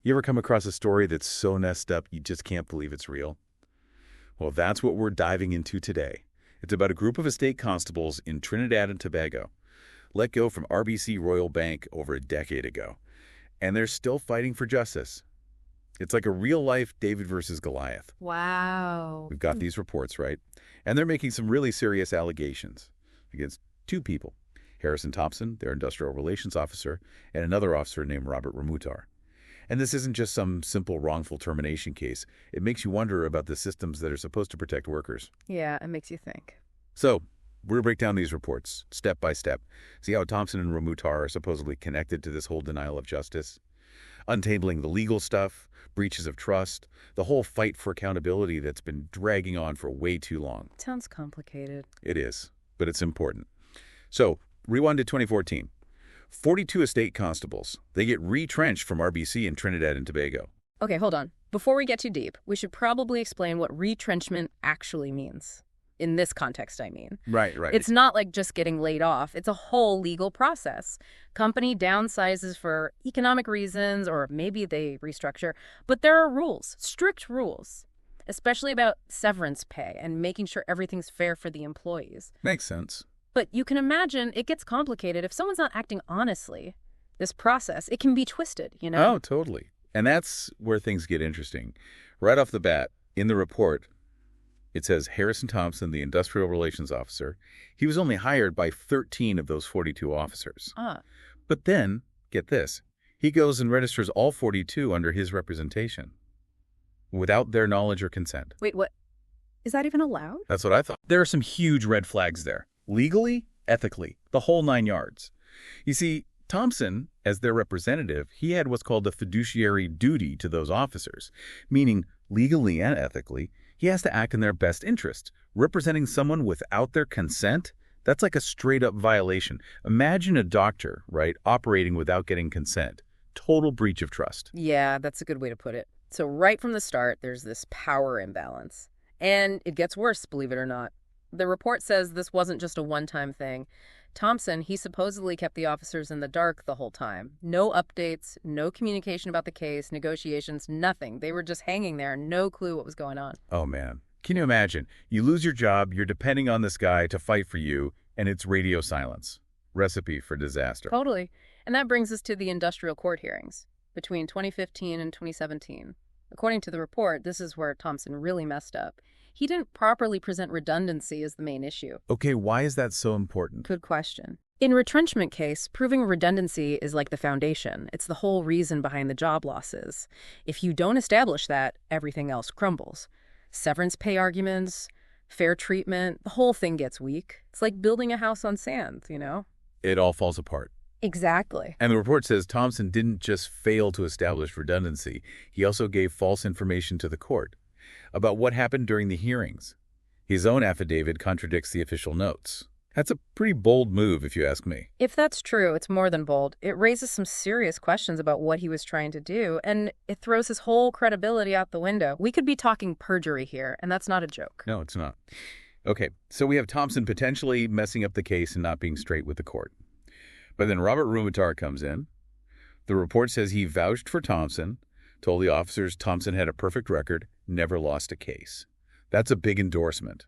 You ever come across a story that's so messed up you just can't believe it's real? Well, that's what we're diving into today. It's about a group of estate constables in Trinidad and Tobago, let go from RBC Royal Bank over a decade ago, and they're still fighting for justice. It's like a real-life David versus Goliath. Wow. We've got these reports, right? And they're making some really serious allegations against two people, Harrison Thompson, their industrial relations officer, and another officer named Robert Ramoutar. And this isn't just some simple wrongful termination case. It makes you wonder about the systems that are supposed to protect workers. Yeah, it makes you think. So, we're going to break down these reports, step by step, see how Thompson and Ramoutar are supposedly connected to this whole denial of justice, untabling the legal stuff, breaches of trust, the whole fight for accountability that's been dragging on for way too long. Sounds complicated. It is, but it's important. So, rewind to 2014. 42 estate constables. They get retrenched from RBC in Trinidad and Tobago. Okay, hold on. Before we get too deep, we should probably explain what retrenchment actually means. In this context, I mean. Right. It's not like just getting laid off. It's a whole legal process. Company downsizes for economic reasons, or maybe they restructure. But there are rules, strict rules, especially about severance pay and making sure everything's fair for the employees. Makes sense. But you can imagine it gets complicated if someone's not acting honestly. This process, it can be twisted, you know? Oh, totally. And that's where things get interesting. Right off the bat, in the report, it says Harrison Thompson, the industrial relations officer, he was only hired by 13 of those 42 officers. But then, get this, he goes and registers all 42 under his representation without their knowledge or consent. Wait, what? Is that even allowed? That's what I thought. There are some huge red flags there. Legally, ethically, the whole 9 yards. You see, Thompson, as their representative, he had what's called a fiduciary duty to those officers, meaning legally and ethically, he has to act in their best interest. Representing someone without their consent, that's like a straight-up violation. Imagine a doctor, right, operating without getting consent. Total breach of trust. Yeah, that's a good way to put it. So right from the start, there's this power imbalance. And it gets worse, believe it or not. The report says this wasn't just a one-time thing. Thompson, he supposedly kept the officers in the dark the whole time. No updates, no communication about the case, negotiations, nothing. They were just hanging there, no clue what was going on. Oh, man. Can you imagine? You lose your job, you're depending on this guy to fight for you, and it's radio silence. Recipe for disaster. Totally. And that brings us to the industrial court hearings between 2015 and 2017. According to the report, this is where Thompson really messed up. He didn't properly present redundancy as the main issue. Okay, why is that so important? Good question. In a retrenchment case, proving redundancy is like the foundation. It's the whole reason behind the job losses. If you don't establish that, everything else crumbles. Severance pay arguments, fair treatment, the whole thing gets weak. It's like building a house on sand, you know? It all falls apart. Exactly. And the report says Thompson didn't just fail to establish redundancy, he also gave false information to the court about what happened during the hearings. His own affidavit contradicts the official notes. That's a pretty bold move, if you ask me. If that's true, it's more than bold. It raises some serious questions about what he was trying to do, and it throws his whole credibility out the window. We could be talking perjury here, and that's not a joke. No, it's not. Okay, so we have Thompson potentially messing up the case and not being straight with the court. But then Robert Ramoutar comes in. The report says he vouched for Thompson, told the officers Thompson had a perfect record, never lost a case. That's a big endorsement.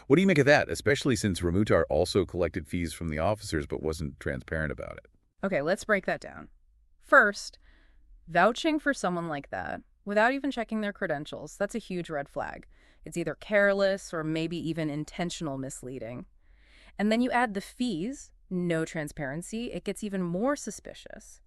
What do you make of that, especially since Ramoutar also collected fees from the officers but wasn't transparent about it? Okay, let's break that down. First, vouching for someone like that, without even checking their credentials, that's a huge red flag. It's either careless or maybe even intentional misleading. And then you add the fees, no transparency, it gets even more suspicious.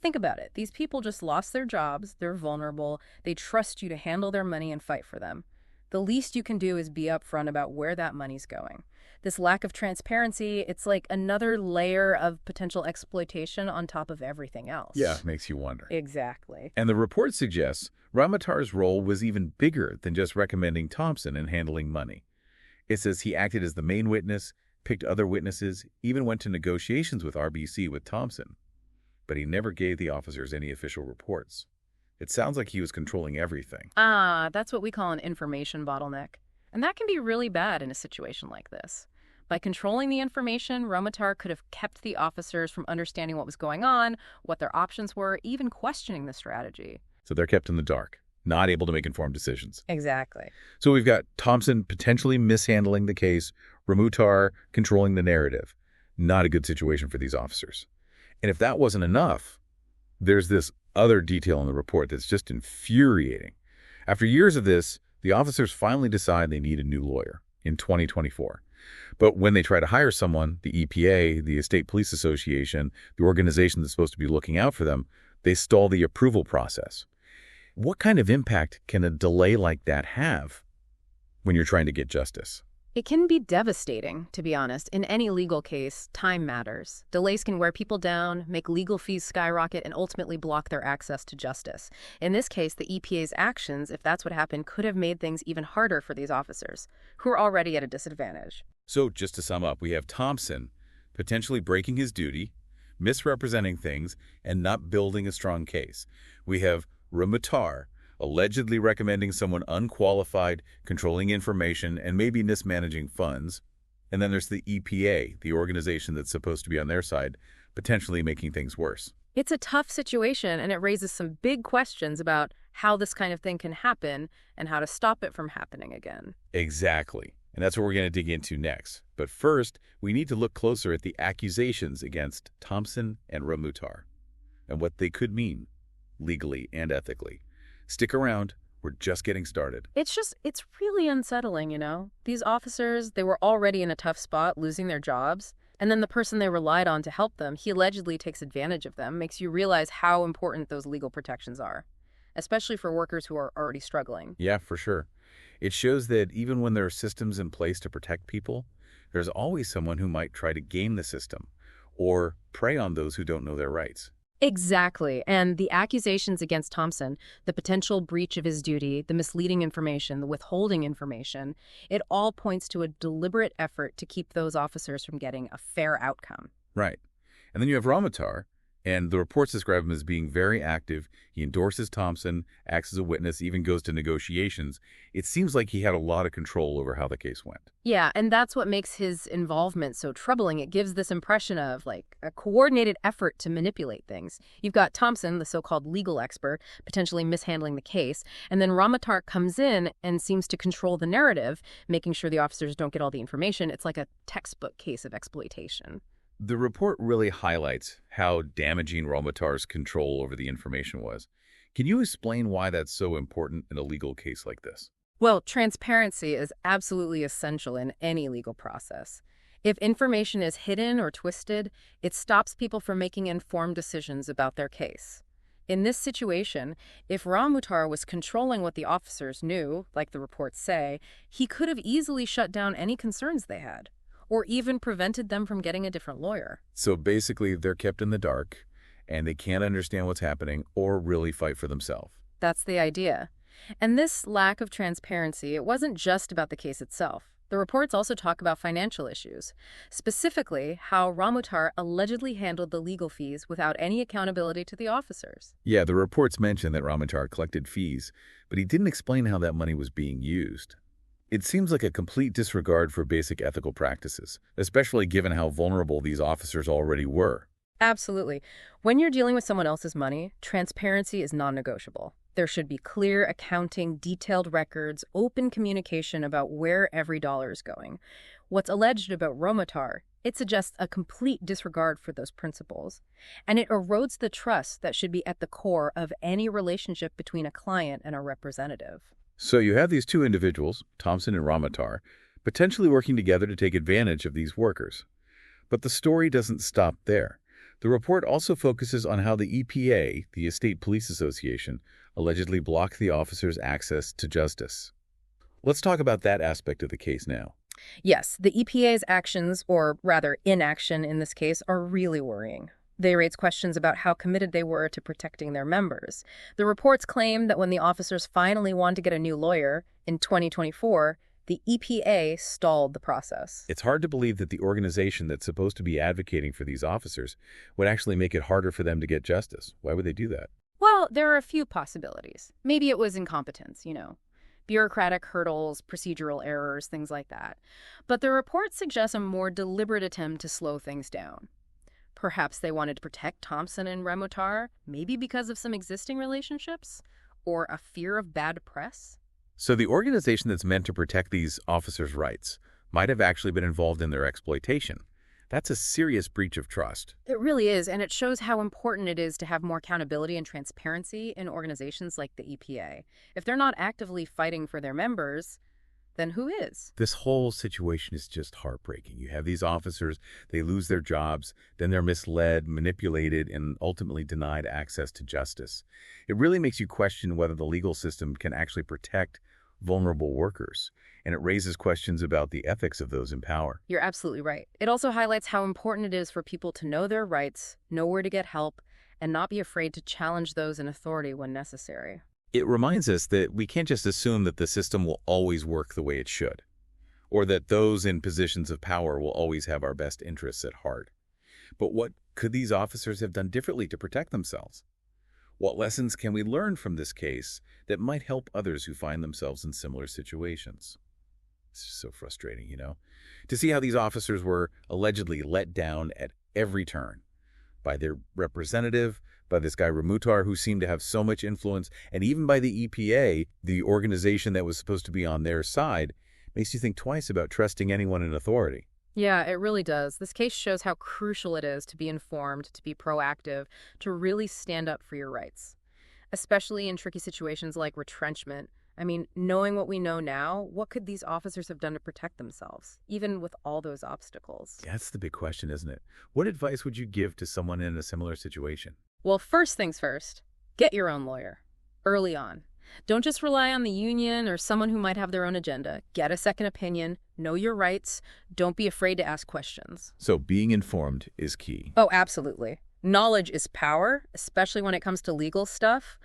Think about it. These people just lost their jobs, they're vulnerable, they trust you to handle their money and fight for them. The least you can do is be upfront about where that money's going. This lack of transparency, it's like another layer of potential exploitation on top of everything else. Yeah, makes you wonder. Exactly. And the report suggests Ramoutar's role was even bigger than just recommending Thompson and handling money. It says he acted as the main witness, picked other witnesses, even went to negotiations with RBC with Thompson. But he never gave the officers any official reports. It sounds like he was controlling everything. That's what we call an information bottleneck. And that can be really bad in a situation like this. By controlling the information, Ramoutar could have kept the officers from understanding what was going on, what their options were, even questioning the strategy. So they're kept in the dark, not able to make informed decisions. Exactly. So we've got Thompson potentially mishandling the case, Ramoutar controlling the narrative. Not a good situation for these officers. And if that wasn't enough, there's this other detail in the report that's just infuriating. After years of this, the officers finally decide they need a new lawyer in 2024. But when they try to hire someone, the EPA, the State Police Association, the organization that's supposed to be looking out for them, they stall the approval process. What kind of impact can a delay like that have when you're trying to get justice? It can be devastating, to be honest. In any legal case, time matters. Delays can wear people down, make legal fees skyrocket, and ultimately block their access to justice. In this case, the EPA's actions, if that's what happened, could have made things even harder for these officers, who are already at a disadvantage. So just to sum up, we have Thompson potentially breaking his duty, misrepresenting things, and not building a strong case. We have Ramoutar allegedly recommending someone unqualified, controlling information, and maybe mismanaging funds. And then there's the EPA, the organization that's supposed to be on their side, potentially making things worse. It's a tough situation, and it raises some big questions about how this kind of thing can happen and how to stop it from happening again. Exactly. And that's what we're going to dig into next. But first, we need to look closer at the accusations against Thompson and Ramoutar and what they could mean legally and ethically. Stick around. We're just getting started. It's really unsettling, you know? These officers, they were already in a tough spot, losing their jobs. And then the person they relied on to help them, he allegedly takes advantage of them, makes you realize how important those legal protections are, especially for workers who are already struggling. Yeah, for sure. It shows that even when there are systems in place to protect people, there's always someone who might try to game the system or prey on those who don't know their rights. Exactly. And the accusations against Thompson, the potential breach of his duty, the misleading information, the withholding information, it all points to a deliberate effort to keep those officers from getting a fair outcome. Right. And then you have Ramoutar, and the reports describe him as being very active. He endorses Thompson, acts as a witness, even goes to negotiations. It seems like he had a lot of control over how the case went. Yeah, and that's what makes his involvement so troubling. It gives this impression of, like, a coordinated effort to manipulate things. You've got Thompson, the so-called legal expert, potentially mishandling the case, and then Ramoutar comes in and seems to control the narrative, making sure the officers don't get all the information. It's like a textbook case of exploitation. The report really highlights how damaging Ramoutar's control over the information was. Can you explain why that's so important in a legal case like this? Well, transparency is absolutely essential in any legal process. If information is hidden or twisted, it stops people from making informed decisions about their case. In this situation, if Ramoutar was controlling what the officers knew, like the reports say, he could have easily shut down any concerns they had, or even prevented them from getting a different lawyer. So basically, they're kept in the dark, and they can't understand what's happening or really fight for themselves. That's the idea. And this lack of transparency, it wasn't just about the case itself. The reports also talk about financial issues, specifically how Ramoutar allegedly handled the legal fees without any accountability to the officers. Yeah, the reports mention that Ramoutar collected fees, but he didn't explain how that money was being used. It seems like a complete disregard for basic ethical practices, especially given how vulnerable these officers already were. Absolutely. When you're dealing with someone else's money, transparency is non-negotiable. There should be clear accounting, detailed records, open communication about where every dollar is going. What's alleged about Ramoutar, it suggests a complete disregard for those principles. And it erodes the trust that should be at the core of any relationship between a client and a representative. So you have these two individuals, Thompson and Ramoutar, potentially working together to take advantage of these workers. But the story doesn't stop there. The report also focuses on how the EPA, the State Police Association, allegedly blocked the officers' access to justice. Let's talk about that aspect of the case now. Yes, the EPA's actions, or rather inaction in this case, are really worrying. They raise questions about how committed they were to protecting their members. The reports claim that when the officers finally wanted to get a new lawyer in 2024, the EPA stalled the process. It's hard to believe that the organization that's supposed to be advocating for these officers would actually make it harder for them to get justice. Why would they do that? Well, there are a few possibilities. Maybe it was incompetence, bureaucratic hurdles, procedural errors, things like that. But the report suggests a more deliberate attempt to slow things down. Perhaps they wanted to protect Thompson and Ramoutar, maybe because of some existing relationships, or a fear of bad press. So the organization that's meant to protect these officers' rights might have actually been involved in their exploitation. That's a serious breach of trust. It really is, and it shows how important it is to have more accountability and transparency in organizations like the EPA. If they're not actively fighting for their members, then who is? This whole situation is just heartbreaking. You have these officers, they lose their jobs, then they're misled, manipulated, and ultimately denied access to justice. It really makes you question whether the legal system can actually protect vulnerable workers, and it raises questions about the ethics of those in power. You're absolutely right. It also highlights how important it is for people to know their rights, know where to get help, and not be afraid to challenge those in authority when necessary. It reminds us that we can't just assume that the system will always work the way it should, or that those in positions of power will always have our best interests at heart. But what could these officers have done differently to protect themselves? What lessons can we learn from this case that might help others who find themselves in similar situations? It's just so frustrating, to see how these officers were allegedly let down at every turn by their representative, by this guy Ramoutar, who seemed to have so much influence, and even by the EPA, the organization that was supposed to be on their side, makes you think twice about trusting anyone in authority. Yeah, it really does. This case shows how crucial it is to be informed, to be proactive, to really stand up for your rights, especially in tricky situations like retrenchment. I mean, knowing what we know now, what could these officers have done to protect themselves, even with all those obstacles? Yeah, that's the big question, isn't it? What advice would you give to someone in a similar situation? Well, first things first, get your own lawyer early on. Don't just rely on the union or someone who might have their own agenda. Get a second opinion, know your rights, don't be afraid to ask questions. So being informed is key. Oh, absolutely. Knowledge is power, especially when it comes to legal stuff.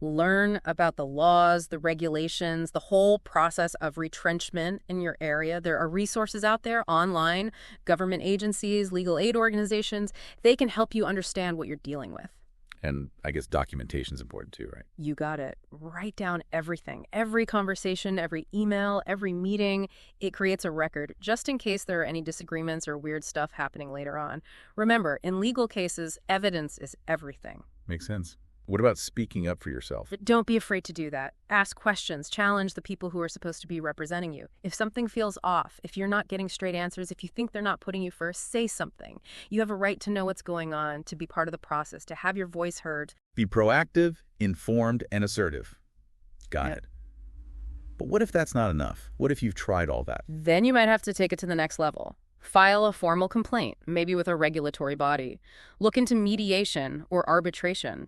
Learn about the laws, the regulations, the whole process of retrenchment in your area. There are resources out there online, government agencies, legal aid organizations. They can help you understand what you're dealing with. And I guess documentation is important too, right? You got it. Write down everything, every conversation, every email, every meeting. It creates a record just in case there are any disagreements or weird stuff happening later on. Remember, in legal cases, evidence is everything. Makes sense. What about speaking up for yourself? Don't be afraid to do that. Ask questions, challenge the people who are supposed to be representing you. If something feels off, if you're not getting straight answers, if you think they're not putting you first, say something. You have a right to know what's going on, to be part of the process, to have your voice heard. Be proactive, informed, and assertive. Got it. But what if that's not enough? What if you've tried all that? Then you might have to take it to the next level. File a formal complaint, maybe with a regulatory body. Look into mediation or arbitration.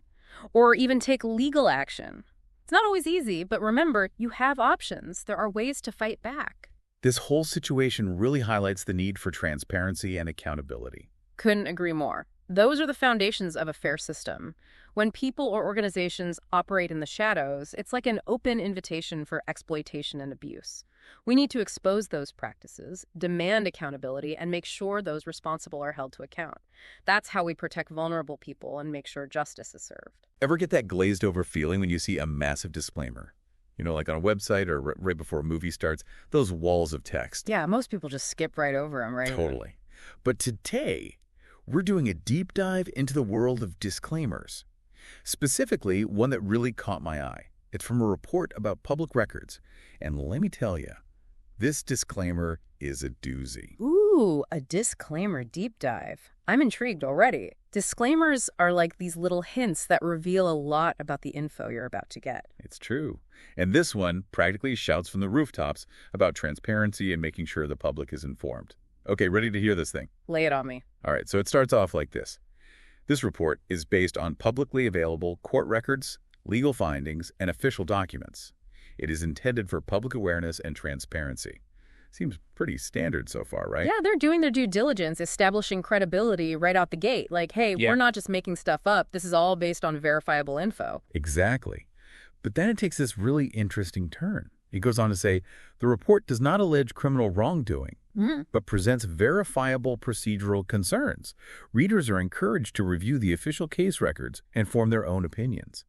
Or even take legal action. It's not always easy, but remember, you have options. There are ways to fight back. This whole situation really highlights the need for transparency and accountability. Couldn't agree more. Those are the foundations of a fair system. When people or organizations operate in the shadows, it's like an open invitation for exploitation and abuse. We need to expose those practices, demand accountability, and make sure those responsible are held to account. That's how we protect vulnerable people and make sure justice is served. Ever get that glazed over feeling when you see a massive disclaimer? Like on a website or right before a movie starts, those walls of text. Yeah, most people just skip right over them, right? Totally. But today, we're doing a deep dive into the world of disclaimers. Specifically, one that really caught my eye. It's from a report about public records. And let me tell you, this disclaimer is a doozy. Ooh, a disclaimer deep dive. I'm intrigued already. Disclaimers are like these little hints that reveal a lot about the info you're about to get. It's true. And this one practically shouts from the rooftops about transparency and making sure the public is informed. Okay, ready to hear this thing? Lay it on me. All right, so it starts off like this. This report is based on publicly available court records, legal findings, and official documents. It is intended for public awareness and transparency. Seems pretty standard so far, right? Yeah, they're doing their due diligence, establishing credibility right out the gate. Like, hey, we're not just making stuff up. This is all based on verifiable info. Exactly. But then it takes this really interesting turn. It goes on to say, the report does not allege criminal wrongdoing, but presents verifiable procedural concerns. Readers are encouraged to review the official case records and form their own opinions.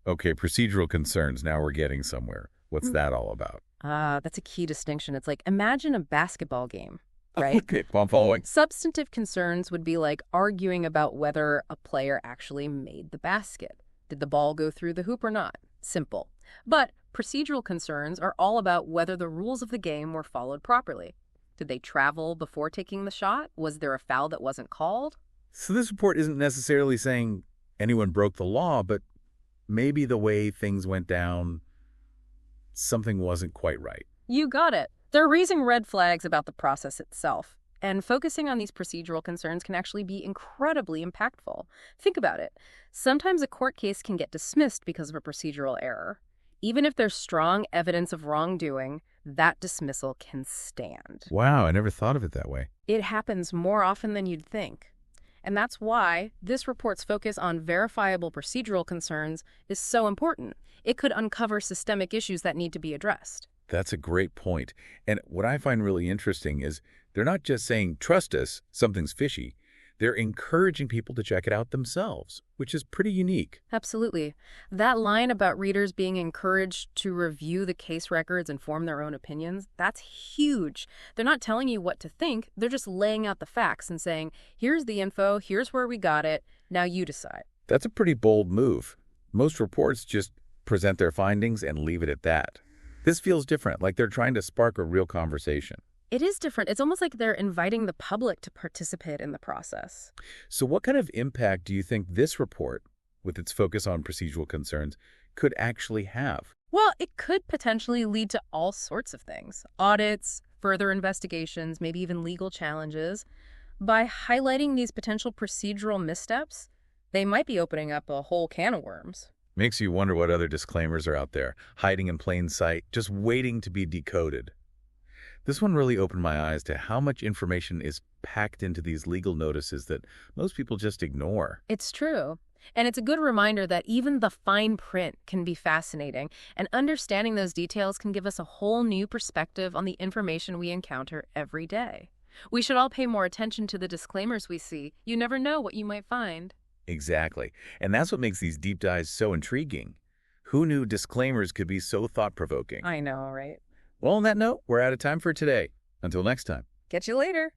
Okay, procedural concerns. Now we're getting somewhere. What's that all about? That's a key distinction. It's like, imagine a basketball game. right? Okay, I'm following. Substantive concerns would be like arguing about whether a player actually made the basket. Did the ball go through the hoop or not? Simple. But procedural concerns are all about whether the rules of the game were followed properly. Did they travel before taking the shot? Was there a foul that wasn't called? So this report isn't necessarily saying anyone broke the law, but maybe the way things went down, something wasn't quite right. You got it. They're raising red flags about the process itself. And focusing on these procedural concerns can actually be incredibly impactful. Think about it. Sometimes a court case can get dismissed because of a procedural error. Even if there's strong evidence of wrongdoing, that dismissal can stand. Wow, I never thought of it that way. It happens more often than you'd think. And that's why this report's focus on verifiable procedural concerns is so important. It could uncover systemic issues that need to be addressed. That's a great point. And what I find really interesting is they're not just saying, trust us, something's fishy. They're encouraging people to check it out themselves, which is pretty unique. Absolutely. That line about readers being encouraged to review the case records and form their own opinions, that's huge. They're not telling you what to think. They're just laying out the facts and saying, here's the info, here's where we got it, now you decide. That's a pretty bold move. Most reports just present their findings and leave it at that. This feels different, like they're trying to spark a real conversation. It is different. It's almost like they're inviting the public to participate in the process. So what kind of impact do you think this report, with its focus on procedural concerns, could actually have? Well, it could potentially lead to all sorts of things. Audits, further investigations, maybe even legal challenges. By highlighting these potential procedural missteps, they might be opening up a whole can of worms. Makes you wonder what other disclaimers are out there, hiding in plain sight, just waiting to be decoded. This one really opened my eyes to how much information is packed into these legal notices that most people just ignore. It's true. And it's a good reminder that even the fine print can be fascinating, and understanding those details can give us a whole new perspective on the information we encounter every day. We should all pay more attention to the disclaimers we see. You never know what you might find. Exactly. And that's what makes these deep dives so intriguing. Who knew disclaimers could be so thought-provoking? I know, right? Well, on that note, we're out of time for today. Until next time. Catch you later.